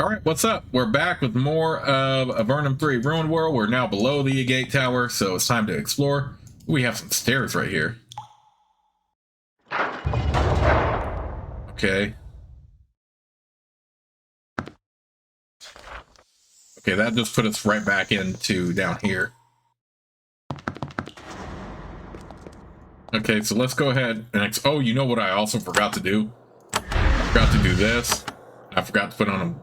Alright, what's up? We're back with more of Avernum 3 Ruined World. We're now below the Agate Tower, so it's time to explore. We have some stairs right here. Okay. Okay, that just put us right back into down here. Okay, so let's go ahead and... oh, you know what I also forgot to do? I forgot to do this. I forgot to put on a...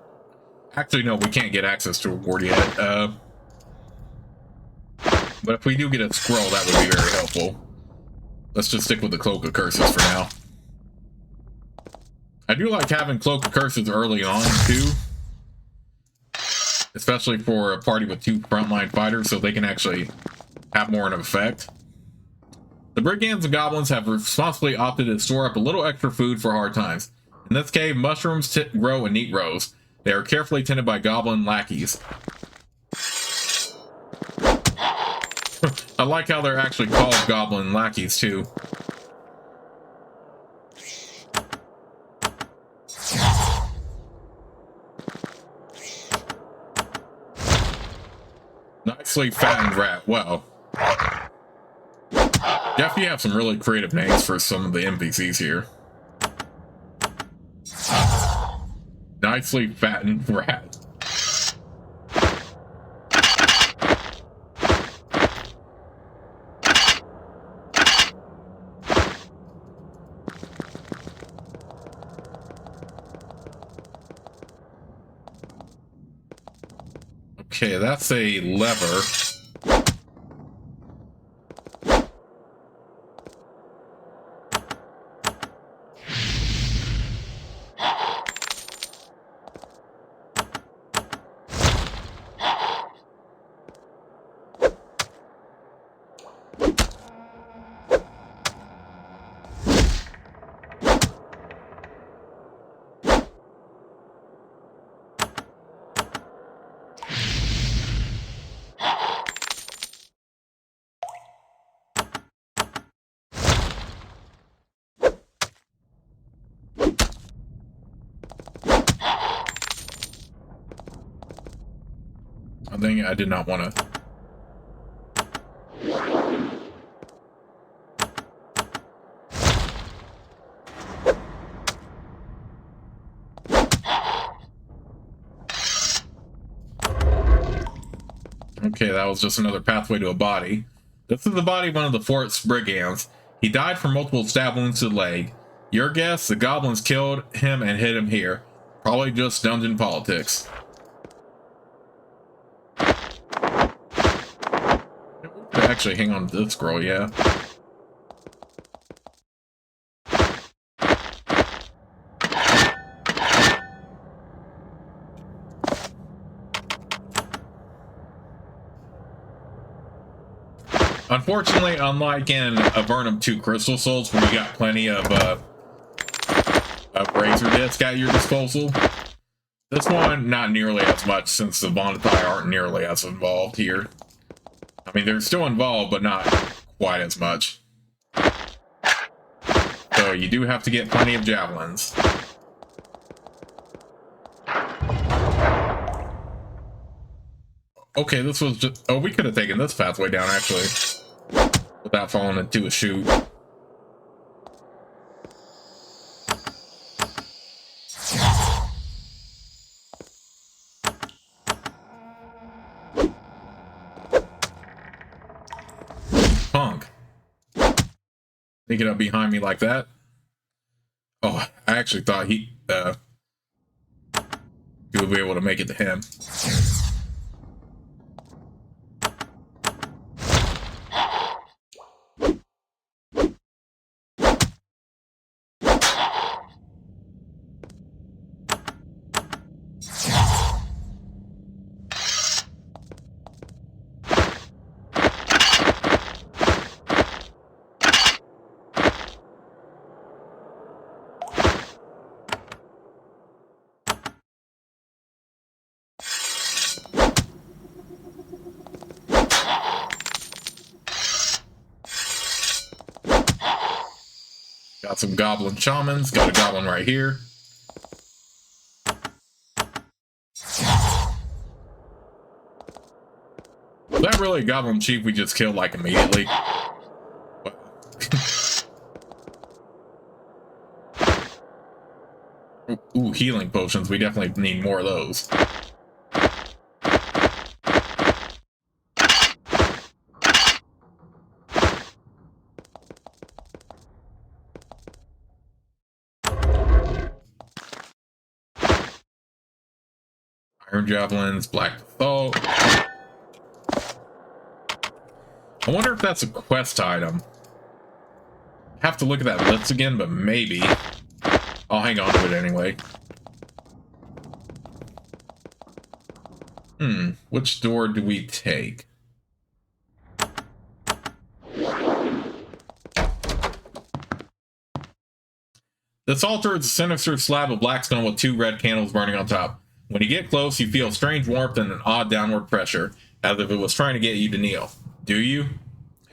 actually, no, we can't get access to a ward yet. But if we do get a scroll, that would be very helpful. Let's just stick with the Cloak of Curses for now. I do like having Cloak of Curses early on, too. Especially for a party with two frontline fighters, so they can actually have more of an effect. The brigands and goblins have responsibly opted to store up a little extra food for hard times. In this cave, mushrooms grow in neat rows. They are carefully tended by goblin lackeys. I like how they're actually called goblin lackeys, too. Nicely fattened rat. Well, definitely have some really creative names for some of the NPCs here. Nicely fattened rat. Okay, that's a lever. I think I did not want to. Okay, that was just another pathway to a body. This is the body of one of the fort's brigands. He died from multiple stab wounds to the leg. Your guess, the goblins killed him and hid him here. Probably just dungeon politics. Actually, hang on to this scroll, yeah. Unfortunately, unlike in Avernum 2 Crystal Souls, where you got plenty of razor disc at your disposal, this one, not nearly as much, since the Bonify aren't nearly as involved here. I mean, they're still involved, but not quite as much. So you do have to get plenty of javelins. Okay, this was just... oh, we could have taken this pathway down, actually, without falling into a chute. Punk. Sneaking up behind me like that. Oh, I actually thought he would be able to make it to him. Got some goblin shamans. Got a goblin right here. that really a goblin chief we just killed like immediately? Ooh, healing potions. We definitely need more of those. Iron javelins, black salt. I wonder if that's a quest item. Have to look at that list again, but maybe. I'll hang on to it anyway. Which door do we take? This altar is a sinister slab of black stone with 2 red candles burning on top. When you get close, you feel strange warmth and an odd downward pressure, as if it was trying to get you to kneel. Do you?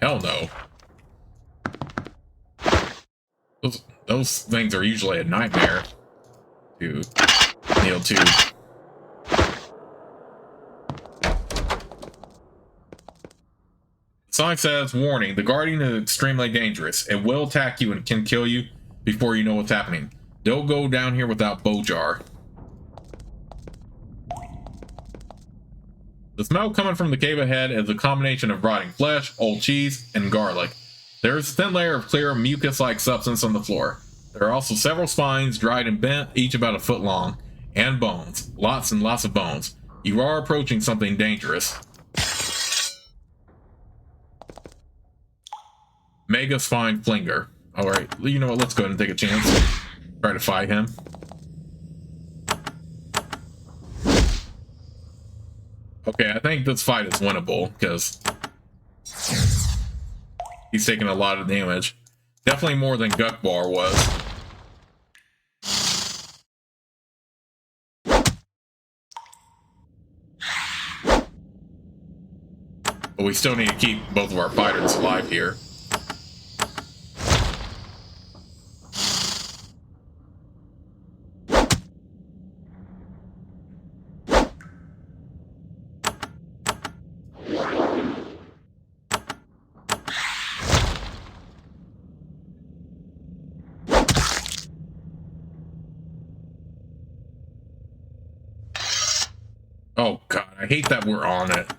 Hell no. Those things are usually a nightmare to kneel to. Sign says, warning, the Guardian is extremely dangerous. It will attack you and can kill you before you know what's happening. Don't go down here without Bojar. The smell coming from the cave ahead is a combination of rotting flesh, old cheese, and garlic. There is a thin layer of clear, mucus-like substance on the floor. There are also several spines, dried and bent, each about a foot long, and bones. Lots and lots of bones. You are approaching something dangerous. Mega Spine Flinger. Alright, you know what, let's go ahead and take a chance. Try to fight him. Okay, I think this fight is winnable, because he's taking a lot of damage. Definitely more than Gukbar was. But we still need to keep both of our fighters alive here. Oh god, I hate that we're on it.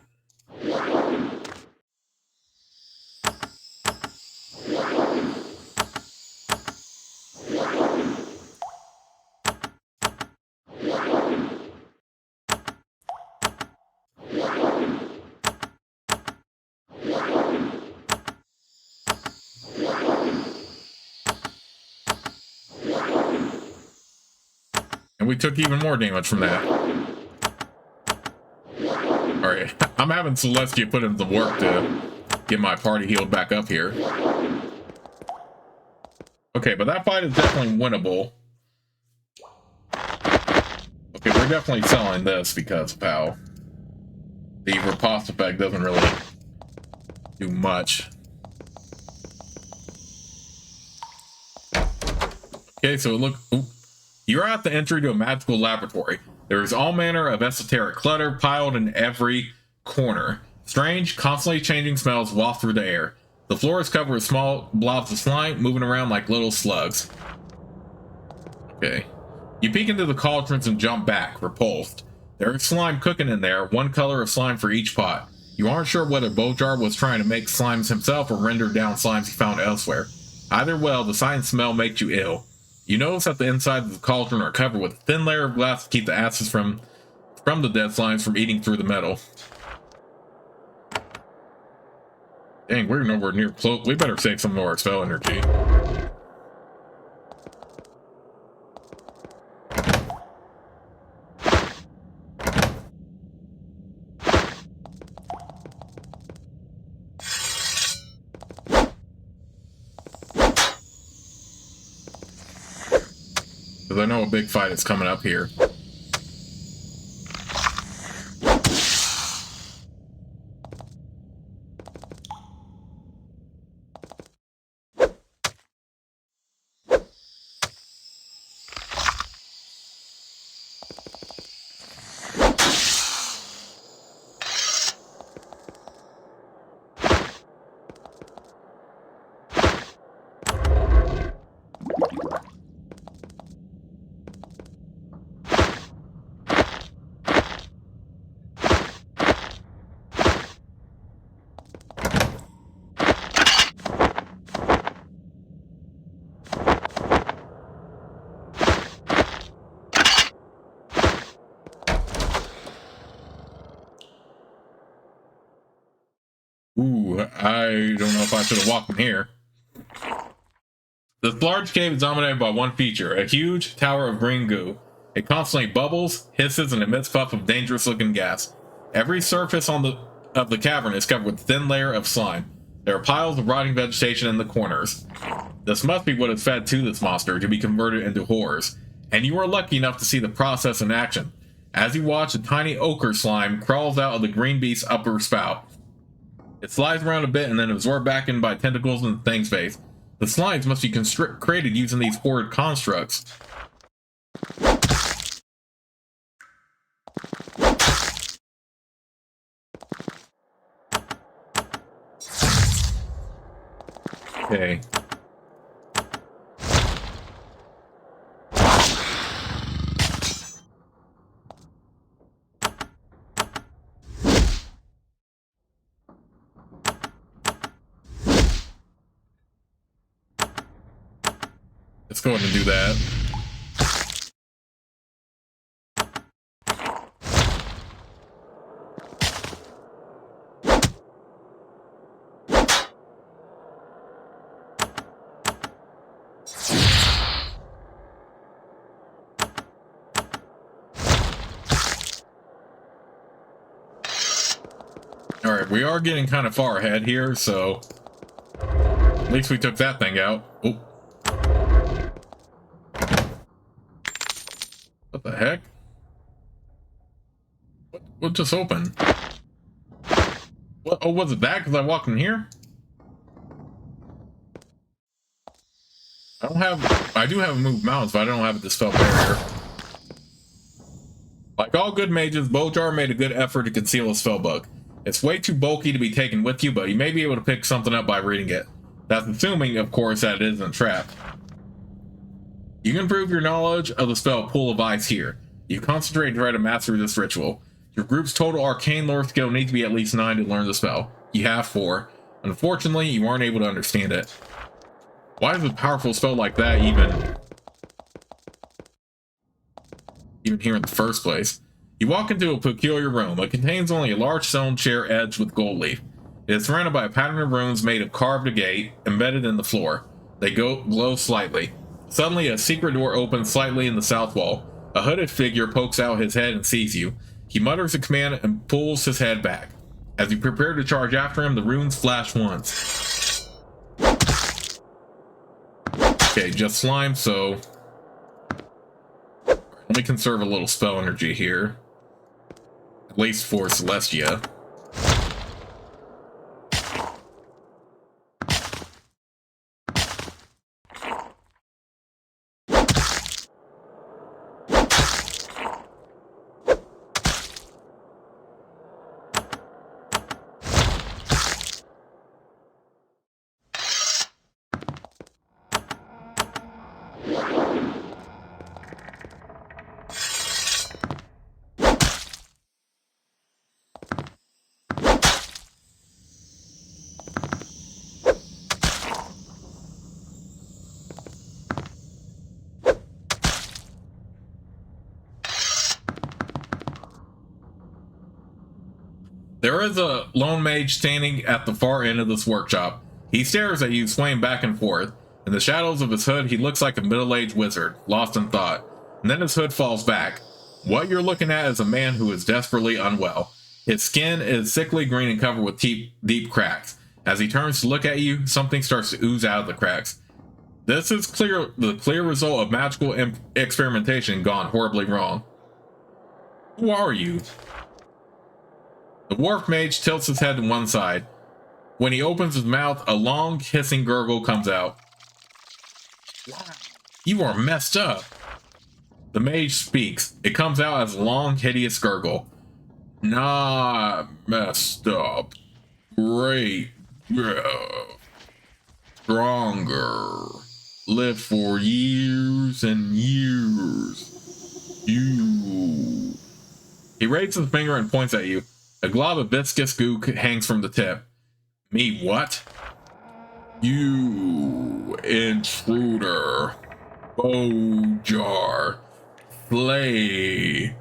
And we took even more damage from that. Alright, I'm having Celestia put in the work to get my party healed back up here. Okay, but that fight is definitely winnable. Okay, we're definitely selling this because of how the riposte effect doesn't really do much. Okay, so look, you're at the entry to a magical laboratory. There is all manner of esoteric clutter piled in every corner. Strange, constantly changing smells waft through the air. The floor is covered with small blobs of slime moving around like little slugs. Okay. You peek into the cauldrons and jump back, repulsed. There is slime cooking in there, one color of slime for each pot. You aren't sure whether Bojar was trying to make slimes himself or render down slimes he found elsewhere. Either way, the sight and smell make you ill. You notice that the insides of the cauldron are covered with a thin layer of glass to keep the acids from the dead slimes from eating through the metal. Dang, we're nowhere near close. We better save some of our spell energy. Because I know a big fight is coming up here. Ooh, I don't know if I should have walked in here. This large cave is dominated by one feature, a huge tower of green goo. It constantly bubbles, hisses, and emits puffs of dangerous-looking gas. Every surface of the cavern is covered with a thin layer of slime. There are piles of rotting vegetation in the corners. This must be what is fed to this monster to be converted into horrors, and you are lucky enough to see the process in action. As you watch, a tiny ochre slime crawls out of the green beast's upper spout. It slides around a bit and then absorbed back in by tentacles in the thing's face. The slimes must be created using these horrid constructs. Okay. Let's go ahead and do that. Alright, we are getting kind of far ahead here, so at least we took that thing out. Oh. What the heck? What just opened? What? Oh, was it that? Because I walked in here? I do have a move mounts, but I don't have a dispel barrier. Like all good mages, Bojar made a good effort to conceal a spellbook. It's way too bulky to be taken with you, but you may be able to pick something up by reading it. That's assuming, of course, that it isn't trapped. You can improve your knowledge of the spell Pool of Ice here. You concentrate and try to master this ritual. Your group's total arcane lore skill needs to be at least 9 to learn the spell. You have 4. Unfortunately, you aren't able to understand it. Why is a powerful spell like that even here in the first place? You walk into a peculiar room. It contains only a large stone chair edged with gold leaf. It is surrounded by a pattern of runes made of carved agate embedded in the floor. They glow slightly. Suddenly, a secret door opens slightly in the south wall. A hooded figure pokes out his head and sees you. He mutters a command and pulls his head back. As you prepare to charge after him, the runes flash once. Okay, just slime, so let me conserve a little spell energy here. At least for Celestia. There is a lone mage standing at the far end of this workshop. He stares at you, swaying back and forth. In the shadows of his hood, he looks like a middle-aged wizard, lost in thought. And then his hood falls back. What you're looking at is a man who is desperately unwell. His skin is sickly green and covered with deep cracks. As he turns to look at you, something starts to ooze out of the cracks. This is the clear result of magical experimentation gone horribly wrong. Who are you? The dwarf mage tilts his head to one side. When he opens his mouth, a long, hissing gurgle comes out. You are messed up. The mage speaks. It comes out as a long, hideous gurgle. Not messed up. Great. Stronger. Live for years and years. You. He raises his finger and points at you. A glob of viscous goo hangs from the tip. Me what? You intruder. Bojar. Slay.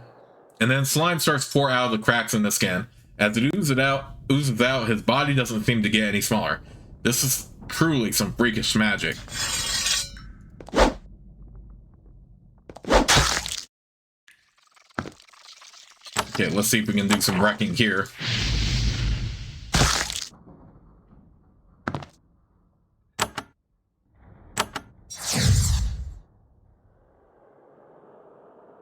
And then slime starts to pour out of the cracks in the skin. As it oozes out, his body doesn't seem to get any smaller. This is truly some freakish magic. Okay, let's see if we can do some wrecking here.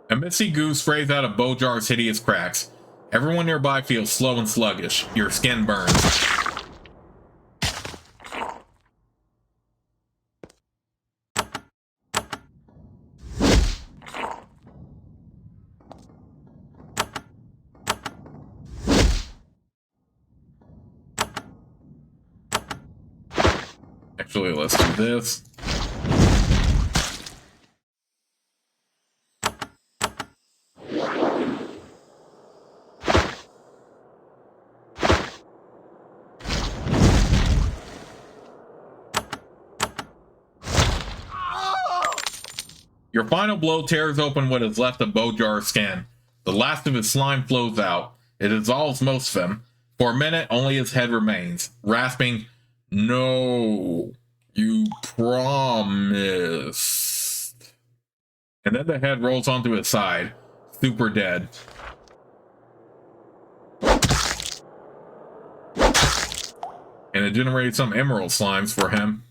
A misty goo sprays out of Bojar's hideous cracks. Everyone nearby feels slow and sluggish. Your skin burns. Actually, let's do this. Your final blow tears open what is left of Bojar's skin. The last of his slime flows out. It dissolves most of him. For a minute, only his head remains, rasping, "No, you promised." And then the head rolls onto his side, super dead. And it generated some emerald slimes for him.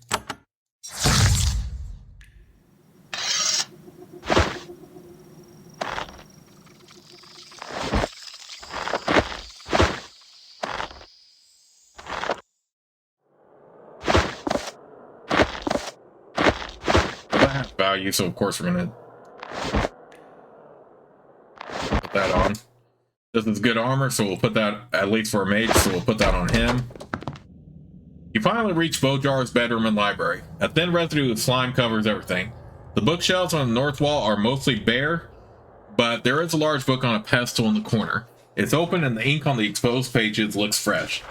Value, so of course we're gonna put that on. This is good armor, so we'll put that, at least for a mage, so we'll put that on him. You finally reach Bojar's bedroom and library. A thin residue of slime covers everything. The bookshelves on the north wall are mostly bare, but there is a large book on a pedestal in the corner. It's open and the ink on the exposed pages looks fresh.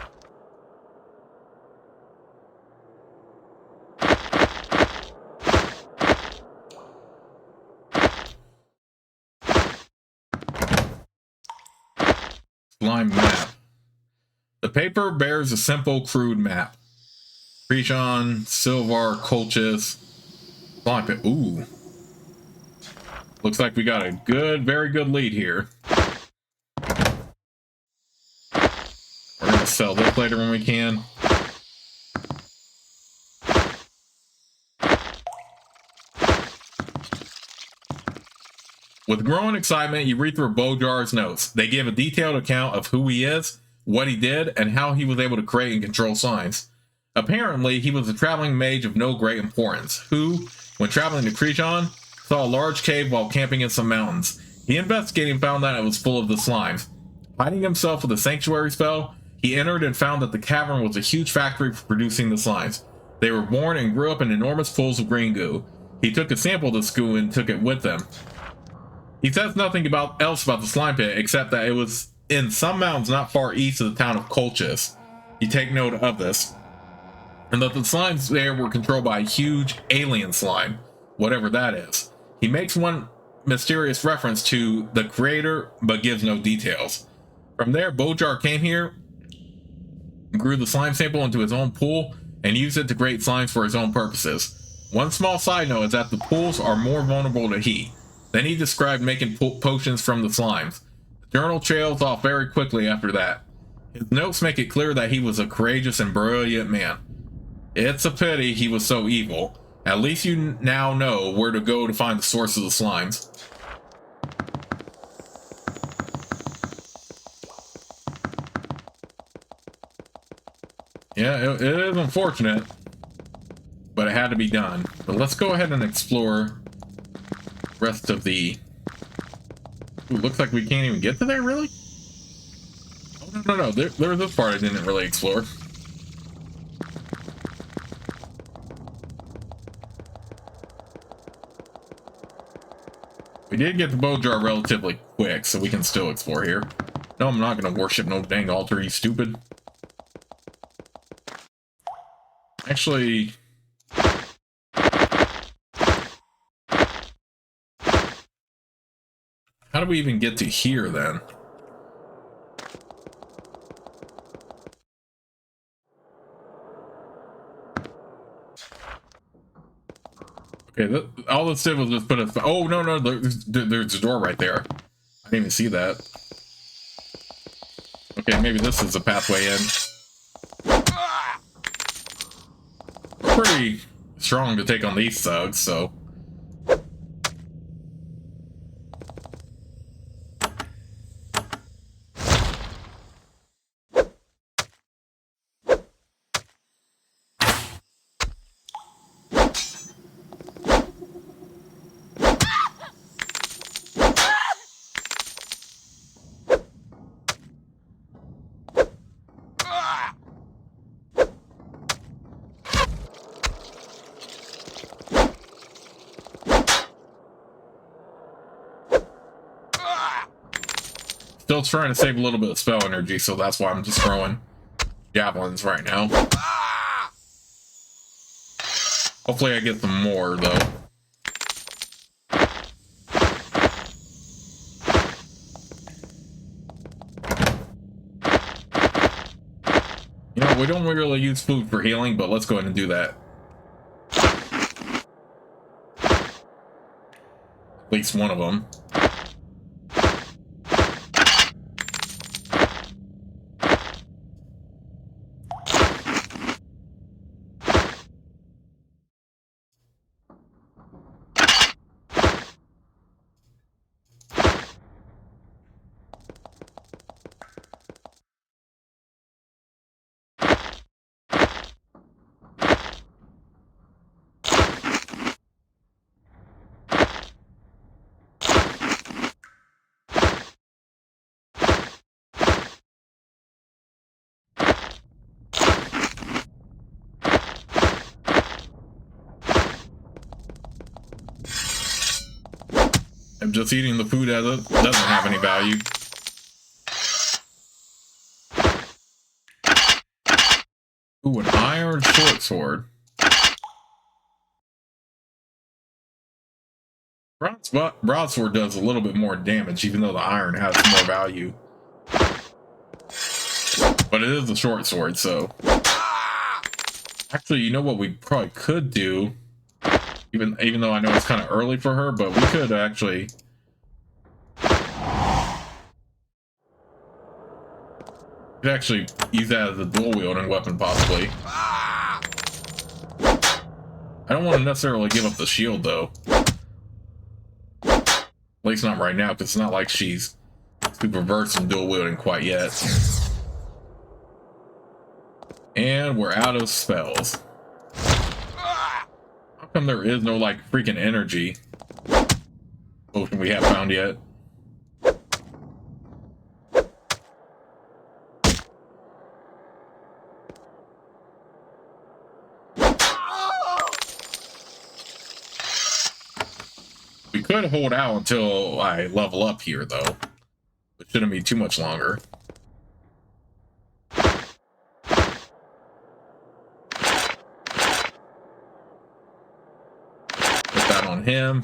Slime map. The paper bears a simple, crude map. Krishan, Silvar, Colchis, slime pit. Ooh. Looks like we got a good, very good lead here. We're gonna sell this later when we can. With growing excitement, you read through Bojar's notes. They give a detailed account of who he is, what he did, and how he was able to create and control slimes. Apparently, he was a traveling mage of no great importance, who, when traveling to Krishan, saw a large cave while camping in some mountains. He investigated and found that it was full of the slimes. Hiding himself with a sanctuary spell, he entered and found that the cavern was a huge factory for producing the slimes. They were born and grew up in enormous pools of green goo. He took a sample of this goo and took it with him. He says nothing else about the slime pit except that it was in some mountains not far east of the town of Colchis. You take note of this. And that the slimes there were controlled by a huge alien slime, whatever that is. He makes one mysterious reference to the creator, but gives no details. From there, Bojar came here, grew the slime sample into his own pool, and used it to create slimes for his own purposes. One small side note is that the pools are more vulnerable to heat. Then he described making potions from the slimes. The journal trails off very quickly after that. His notes make it clear that he was a courageous and brilliant man. It's a pity he was so evil. At least you now know where to go to find the source of the slimes. Yeah, it is unfortunate, but it had to be done. But let's go ahead and explore the rest of the... Ooh, looks like we can't even get to there, really? Oh, no. There's this part I didn't really explore. We did get the Bojar relatively quick, so we can still explore here. No, I'm not going to worship no dang altar, you stupid. Actually... How do we even get to here, then? Okay, all this did was just put us. Oh no, no, there's a door right there. I didn't even see that. Okay, maybe this is the pathway in. We're pretty strong to take on these thugs, so. Still trying to save a little bit of spell energy, so that's why I'm just throwing javelins right now. Hopefully I get some more, though. You know, we don't really use food for healing, but let's go ahead and do that. At least one of them. I'm just eating the food as it doesn't have any value. Ooh, an iron short sword. Broadsword does a little bit more damage, even though the iron has more value. But it is a short sword, so. Actually, you know what we probably could do? Even though I know it's kind of early for her, but we could actually. Could actually use that as a dual wielding weapon, possibly. I don't want to necessarily give up the shield, though. At least not right now, because it's not like she's super versed in dual wielding quite yet. And we're out of spells. How come there is no, like, freaking energy potion we haven't found yet? We could hold out until I level up here, though. It shouldn't be too much longer. Put that on him.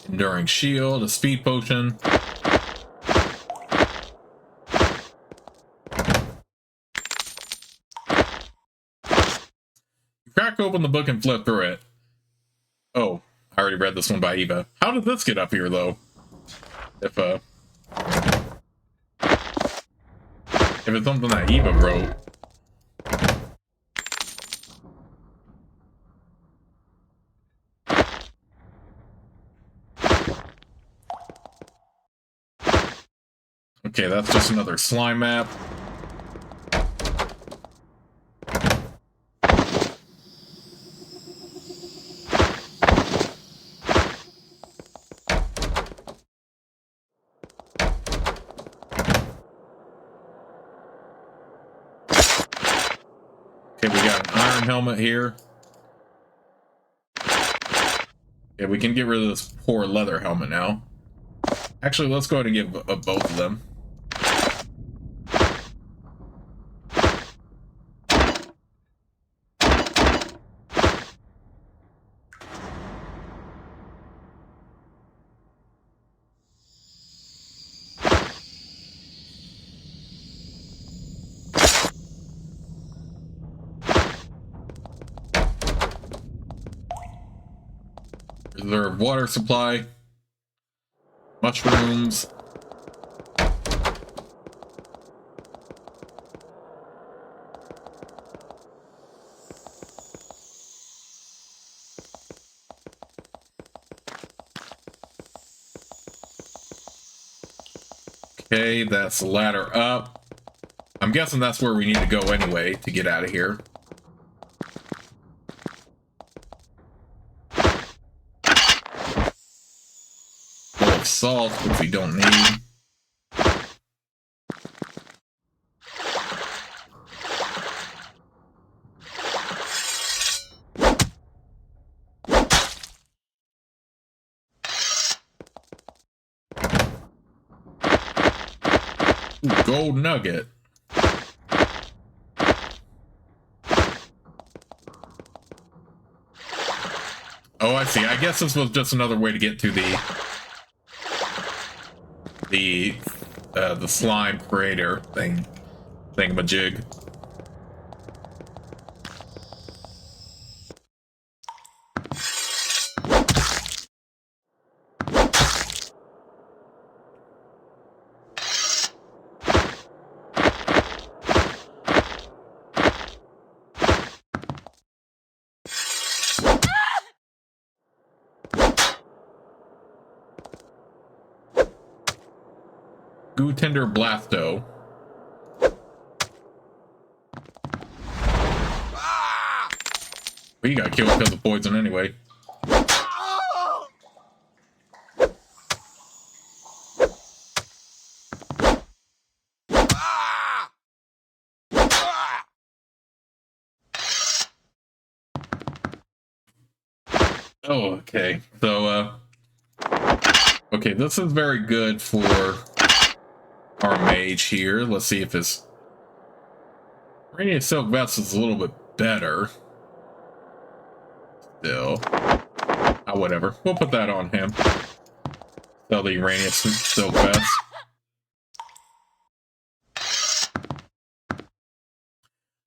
Enduring shield, a speed potion. Crack open the book and flip through it. Oh, I already read this one by Eva. How did this get up here, though? If it's something that Eva wrote. Okay, that's just another slime map. Okay, we got an iron helmet here. Okay, we can get rid of this poor leather helmet now. Actually, let's go ahead and give both of them. Reserve water supply. Mushrooms. Okay, that's the ladder up. I'm guessing that's where we need to go anyway to get out of here. Full of salt, which we don't need. Ooh, gold nugget. Oh, I see. I guess this was just another way to get to the slime creator thingamajig. Tender Blasto. Well, you got killed because of poison anyway. Oh, okay. So, okay, this is very good for our mage here. Let's see if his Radiant Silk Vest is a little bit better. Still. Whatever. We'll put that on him. Sell the Radiant Silk Vest.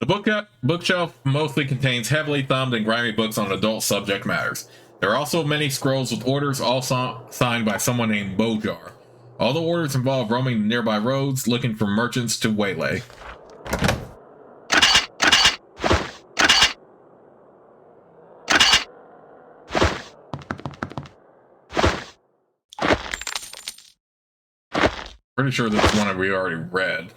The bookshelf mostly contains heavily thumbed and grimy books on adult subject matters. There are also many scrolls with orders, all signed by someone named Bojar. All the orders involve roaming the nearby roads, looking for merchants to waylay. Pretty sure this is one we already read.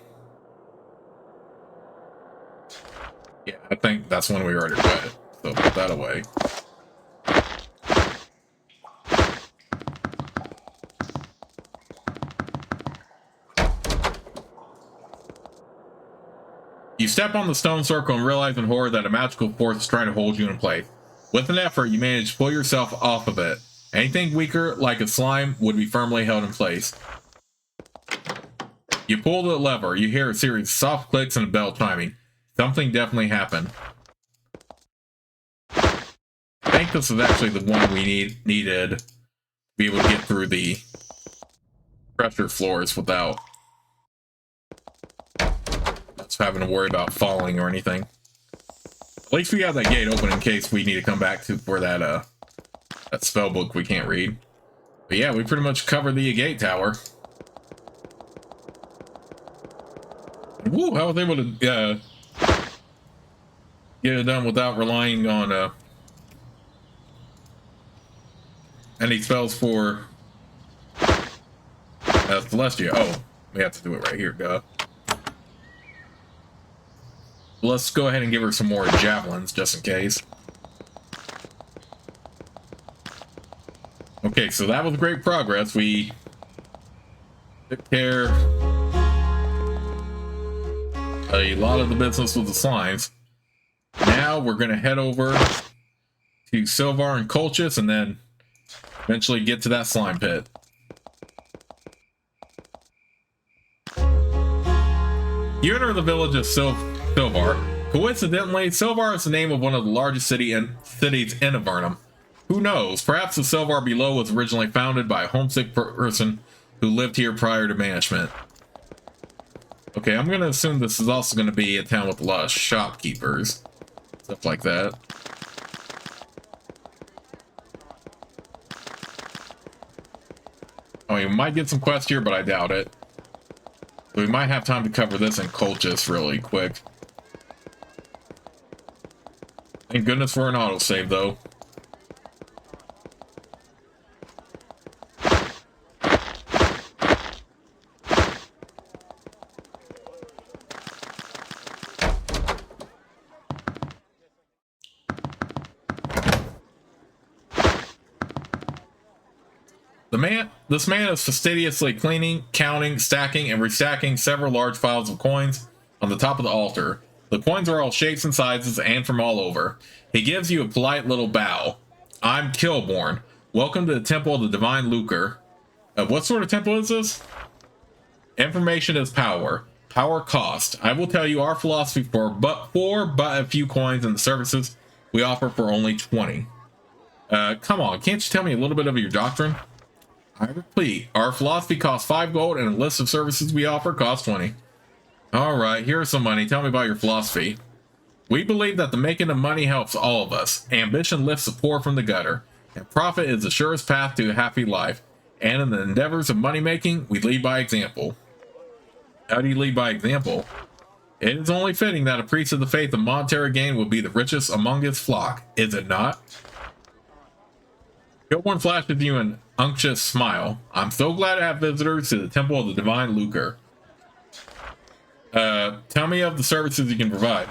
Yeah, I think that's one we already read, so put that away. You step on the stone circle and realize in horror that a magical force is trying to hold you in place. With an effort, you manage to pull yourself off of it. Anything weaker, like a slime, would be firmly held in place. You pull the lever, you hear a series of soft clicks and a bell chiming. Something definitely happened. I think this is actually the one we needed to be able to get through the pressure floors without having to worry about falling or anything. At least we have that gate open in case we need to come back to for that spell book we can't read. But yeah, we pretty much covered the Agate tower. Woo! I was able to get it done without relying on any spells for Celestia. Oh, we have to do it right here, duh. Let's go ahead and give her some more javelins, just in case. Okay, so that was great progress. We took care a lot of the business with the slimes. Now we're going to head over to Silvar and Colchis, and then eventually get to that slime pit. You enter the village of Silvar. Coincidentally, Silvar is the name of one of the largest cities in Avernum. Who knows? Perhaps the Silvar below was originally founded by a homesick person who lived here prior to banishment. Okay, I'm going to assume this is also going to be a town with a lot of shopkeepers. Stuff like that. I mean, we might get some quests here, but I doubt it. So we might have time to cover this in Cultist really quick. Thank goodness for an autosave, though. This man is fastidiously cleaning, counting, stacking, and restacking several large piles of coins on the top of the altar. The coins are all shapes and sizes and from all over. He gives you a polite little bow. I'm Kilborn. Welcome to the Temple of the Divine Lucre. What sort of temple is this? Information is power. Power cost. I will tell you our philosophy for but a few coins and the services we offer for only 20. Come on, can't you tell me a little bit of your doctrine? I repeat, our philosophy costs 5 gold and a list of services we offer costs 20. Alright, here's some money. Tell me about your philosophy. We believe that the making of money helps all of us. Ambition lifts the poor from the gutter, and profit is the surest path to a happy life. And in the endeavors of money making, we lead by example. How do you lead by example? It is only fitting that a priest of the faith of monetary gain will be the richest among his flock, is it not? Kilborn flashes you an unctuous smile. I'm so glad to have visitors to the Temple of the Divine Lucre. Tell me of the services you can provide.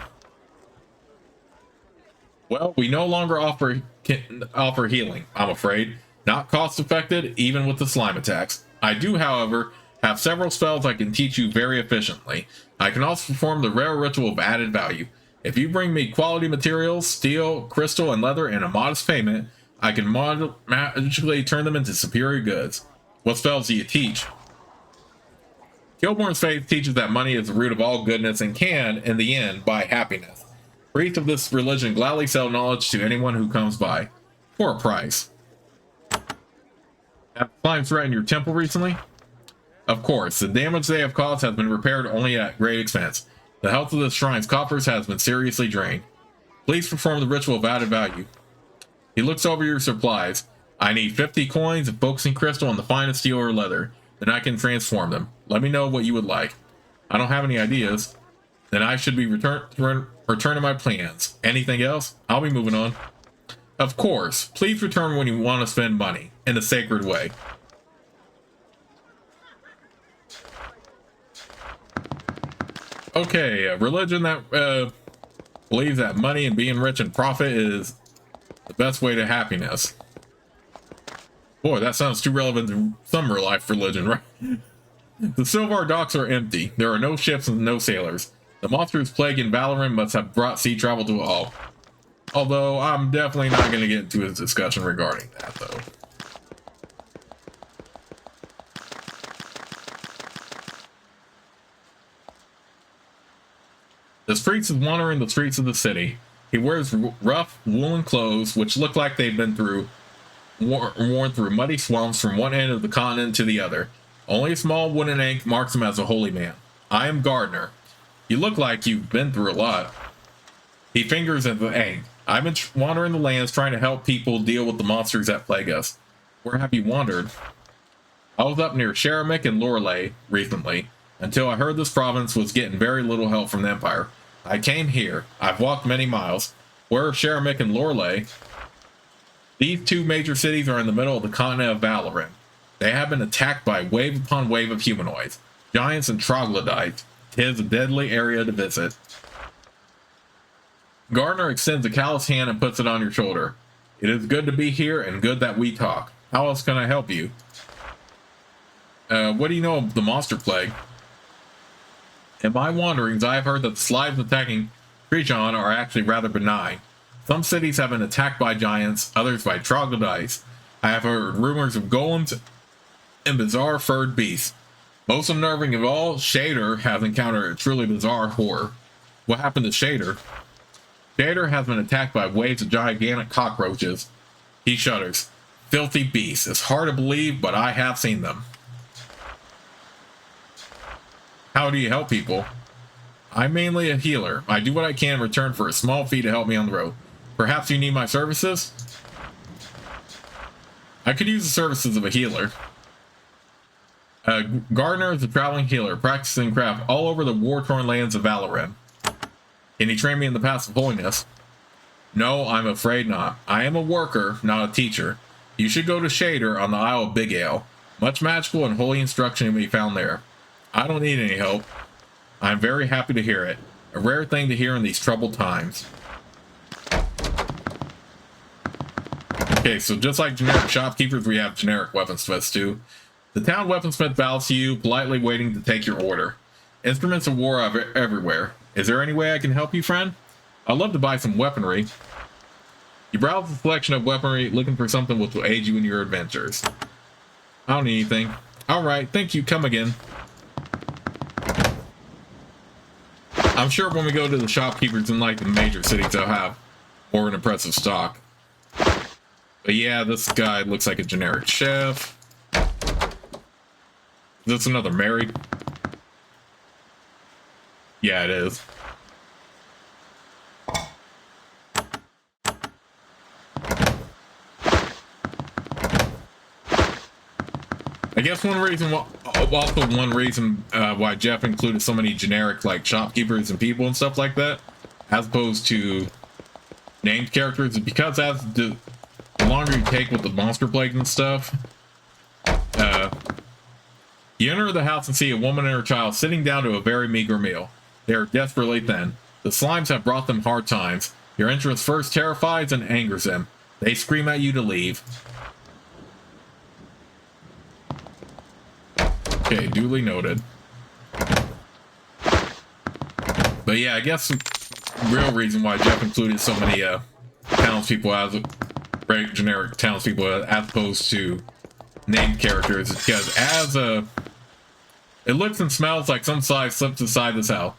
Well, we no longer offer healing, I'm afraid. Not cost effective, even with the slime attacks. I do, however, have several spells I can teach you very efficiently. I can also perform the rare ritual of added value. If you bring me quality materials, steel, crystal, and leather in a modest payment, I can magically turn them into superior goods. What spells do you teach? Kilborn's faith teaches that money is the root of all goodness and can, in the end, buy happiness. Priests of this religion gladly sell knowledge to anyone who comes by, for a price. Have slimes threatened your temple recently? Of course, the damage they have caused has been repaired only at great expense. The health of the shrine's coffers has been seriously drained. Please perform the ritual of added value. He looks over your supplies. I need 50 coins, a focusing crystal, and the finest steel or leather. Then I can transform them. Let me know what you would like. I don't have any ideas. Then I should be returning my plans. Anything else? I'll be moving on. Of course. Please return when you want to spend money. In a sacred way. Okay, a religion that believes that money and being rich and profit is the best way to happiness. Boy, that sounds too relevant to some real life religion, right? The Silvar docks are empty. There are no ships and no sailors. The monstrous plague in Avernum must have brought sea travel to all. Although, I'm definitely not going to get into a discussion regarding that, though. This priest is wandering the streets of the city. He wears rough, woolen clothes, which look like they've been worn through muddy swamps from one end of the continent to the other. Only a small wooden ank marks him as a holy man. I am Gardener. You look like you've been through a lot. He fingers at the ank. I've been wandering the lands trying to help people deal with the monsters that plague us. Where have you wandered? I was up near Sharamic and Lorelei recently, until I heard this province was getting very little help from the Empire. I came here. I've walked many miles. Where are Sharamic and Lorelei? These two major cities are in the middle of the continent of Avernum. They have been attacked by wave upon wave of humanoids, giants and troglodytes. 'Tis a deadly area to visit. Gardener extends a calloused hand and puts it on your shoulder. It is good to be here and good that we talk. How else can I help you? What do you know of the monster plague? In my wanderings, I have heard that the slimes attacking Crejon are actually rather benign. Some cities have been attacked by giants, others by troglodytes. I have heard rumors of golems and bizarre furred beasts. Most unnerving of all, Shader has encountered a truly bizarre horror. What happened to Shader? Shader has been attacked by waves of gigantic cockroaches. He shudders. Filthy beasts. It's hard to believe, but I have seen them. How do you help people? I'm mainly a healer. I do what I can in return for a small fee to help me on the road. Perhaps you need my services? I could use the services of a healer. Gardner is a traveling healer, practicing craft all over the war-torn lands of Avernum. Can he train me in the paths of holiness? No, I'm afraid not. I am a worker, not a teacher. You should go to Shader on the Isle of Big Ale. Much magical and holy instruction can be found there. I don't need any help. I'm very happy to hear it. A rare thing to hear in these troubled times. Okay, so just like generic shopkeepers, we have generic weaponsmiths too. The town weaponsmith bows to you, politely waiting to take your order. Instruments of war are everywhere. Is there any way I can help you, friend? I'd love to buy some weaponry. You browse the selection of weaponry, looking for something which will aid you in your adventures. I don't need anything. Alright, thank you, come again. I'm sure when we go to the shopkeepers in like the major cities, they'll have more of an impressive stock. But yeah, this guy looks like a generic chef. Is this another Mary? Yeah, it is. I guess one reason why Jeff included so many generic like shopkeepers and people and stuff like that, as opposed to named characters, is because as the longer you take with the monster plagues and stuff, you enter the house and see a woman and her child sitting down to a very meager meal. They are desperately thin. The slimes have brought them hard times. Your entrance first terrifies and angers them. They scream at you to leave. Okay, duly noted. But yeah, I guess the real reason why Jeff included so many townspeople as very generic townspeople as opposed to named characters is because it looks and smells like some slime slipped inside this house.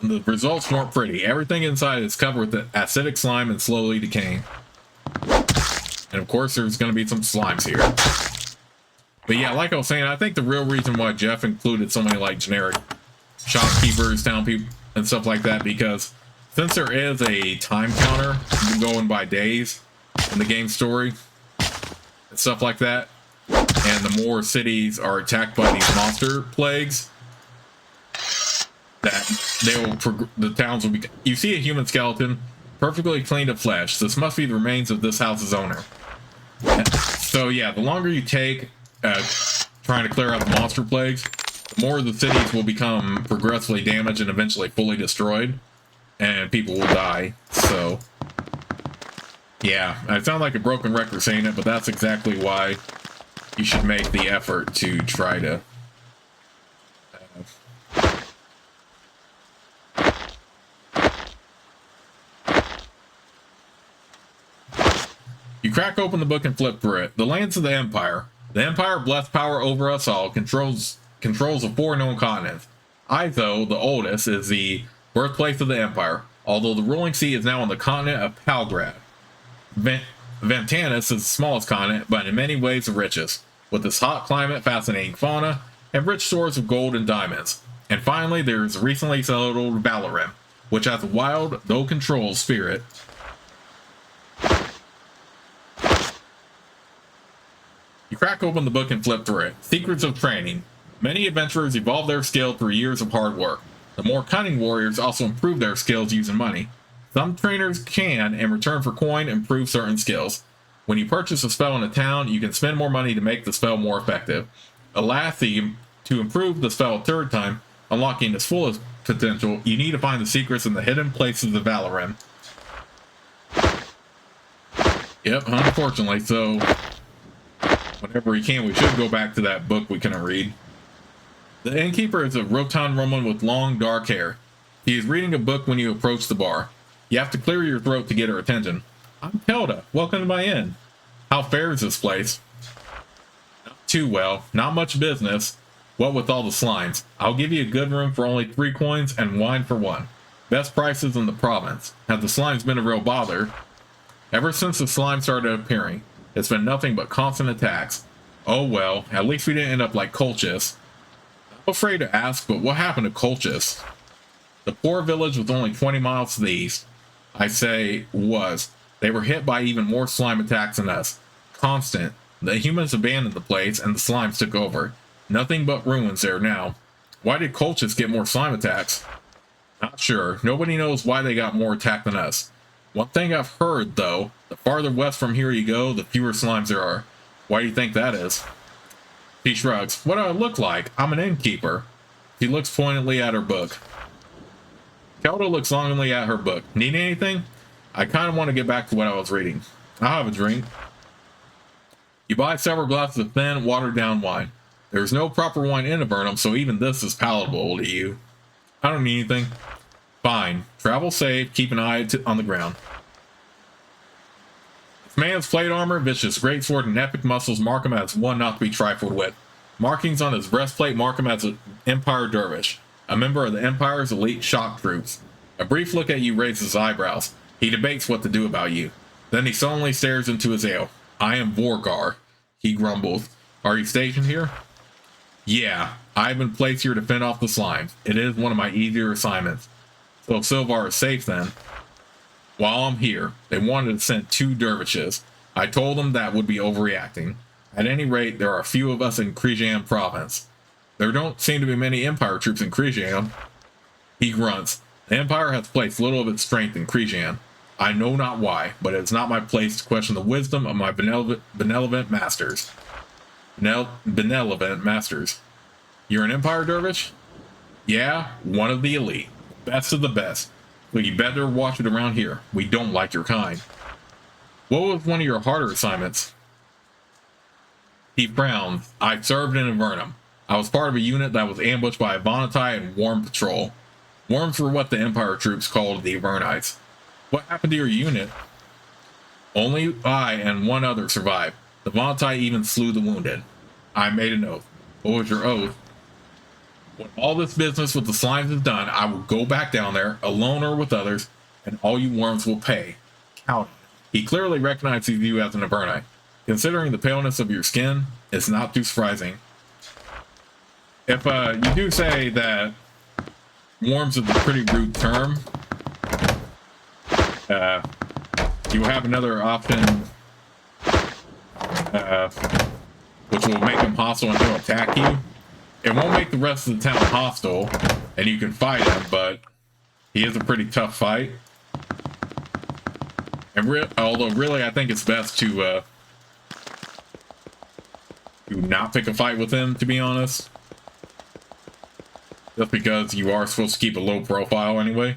And the results weren't pretty. Everything inside is covered with acidic slime and slowly decaying. And of course, there's going to be some slimes here. But yeah, like I was saying, I think the real reason why Jeff included so many like generic shopkeepers, town people, and stuff like that, because since there is a time counter going by days in the game story and stuff like that, and the more cities are attacked by these monster plagues, that the towns will be. You see a human skeleton, perfectly clean of flesh. This must be the remains of this house's owner. So yeah, the longer you take trying to clear out the monster plagues, the more the cities will become progressively damaged and eventually fully destroyed, and people will die. So yeah, I sound like a broken record saying it, but that's exactly why you should make the effort to try to You crack open the book and flip through it. The lands of the Empire. The Empire, blessed power over us all, controls the four known continents. Itho, the oldest, is the birthplace of the Empire, although the ruling seat is now on the continent of Palgrad. Ventanus is the smallest continent, but in many ways the richest, with its hot climate, fascinating fauna, and rich stores of gold and diamonds. And finally, there's recently settled Valorim, which has a wild, though controlled spirit. You crack open the book and flip through it. Secrets of Training. Many adventurers evolve their skill through years of hard work. The more cunning warriors also improve their skills using money. Some trainers can, in return for coin, improve certain skills. When you purchase a spell in a town, you can spend more money to make the spell more effective. Lastly, to improve the spell a third time, unlocking its fullest potential, you need to find the secrets in the hidden places of Valorim. Yep, unfortunately, so whenever we can, we should go back to that book we couldn't read. The innkeeper is a rotund woman with long, dark hair. He is reading a book when you approach the bar. You have to clear your throat to get her attention. I'm Kelda. Welcome to my inn. How fares this place? Not too well. Not much business. What with all the slimes? I'll give you a good room for only 3 coins and wine for 1. Best prices in the province. Have the slimes been a real bother? Ever since the slime started appearing, it's been nothing but constant attacks. Oh well, at least we didn't end up like Colchis. I'm afraid to ask, but what happened to Colchis? The poor village was only 20 miles to the east. I say was. They were hit by even more slime attacks than us. Constant. The humans abandoned the place and the slimes took over. Nothing but ruins there now. Why did cultists get more slime attacks? Not sure. Nobody knows why they got more attack than us. One thing I've heard, though, the farther west from here you go, the fewer slimes there are. Why do you think that is? She shrugs. What do I look like? I'm an innkeeper. She looks pointedly at her book. Kelda looks longingly at her book. Need anything? I kind of want to get back to what I was reading. I'll have a drink. You buy several glasses of thin, watered-down wine. There's no proper wine in Avernum, so even this is palatable to you. I don't need anything. Fine. Travel safe. Keep an eye on the ground. This man's plate armor, vicious greatsword, and epic muscles mark him as one not to be trifled with. Markings on his breastplate mark him as an Empire dervish, a member of the Empire's elite shock troops. A brief look at you raises his eyebrows. He debates what to do about you. Then he sullenly stares into his ale. I am Vorgar, he grumbles. Are you stationed here? Yeah, I've been placed here to fend off the slimes. It is one of my easier assignments. So if Silvar is safe then. While I'm here, they wanted to send 2 dervishes. I told them that would be overreacting. At any rate, there are a few of us in Krijan province. There don't seem to be many Empire troops in Krijan. He grunts. The Empire has placed little of its strength in Krijan. I know not why, but it is not my place to question the wisdom of my benevolent masters. Benevolent masters. You're an Empire dervish? Yeah, one of the elite. Best of the best. But you better watch it around here. We don't like your kind. What was one of your harder assignments? He frowned. I served in Avernum. I was part of a unit that was ambushed by Avante and Worm Patrol. Worms were what the Empire troops called the Avernites. What happened to your unit? Only I and one other survived. The Avante even slew the wounded. I made an oath. What was your oath? When all this business with the slimes is done, I will go back down there, alone or with others, and all you worms will pay. Count. He clearly recognizes you as an Avernite. Considering the paleness of your skin, it's not too surprising. If you do say that worms is a pretty rude term, you will have another option, which will make them hostile and he'll attack you. It won't make the rest of the town hostile, and you can fight him, but he is a pretty tough fight. And although really I think it's best to not pick a fight with him, to be honest. Just because you are supposed to keep a low profile anyway.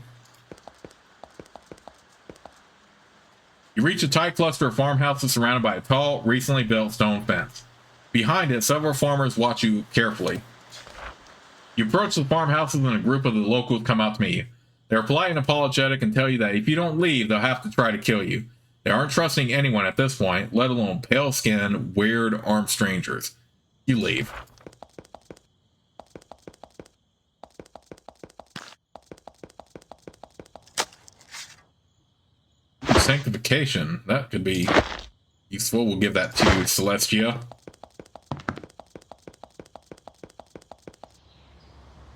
You reach a tight cluster of farmhouses surrounded by a tall, recently built stone fence. Behind it, several farmers watch you carefully. You approach the farmhouses and a group of the locals come out to meet you. They are polite and apologetic and tell you that if you don't leave, they'll have to try to kill you. They aren't trusting anyone at this point, let alone pale-skinned, weird, armed strangers. You leave. Sanctification. That could be useful. We'll give that to Celestia.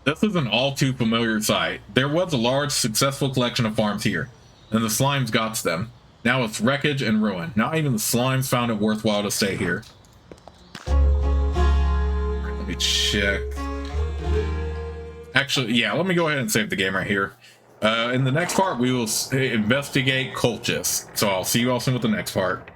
This is an all too familiar sight. There was a large, successful collection of farms here, and the slimes got to them. Now it's wreckage and ruin. Not even the slimes found it worthwhile to stay here. Let me check. Actually, yeah, let me go ahead and save the game right here. In the next part, we will investigate cultists. So I'll see you all soon with the next part.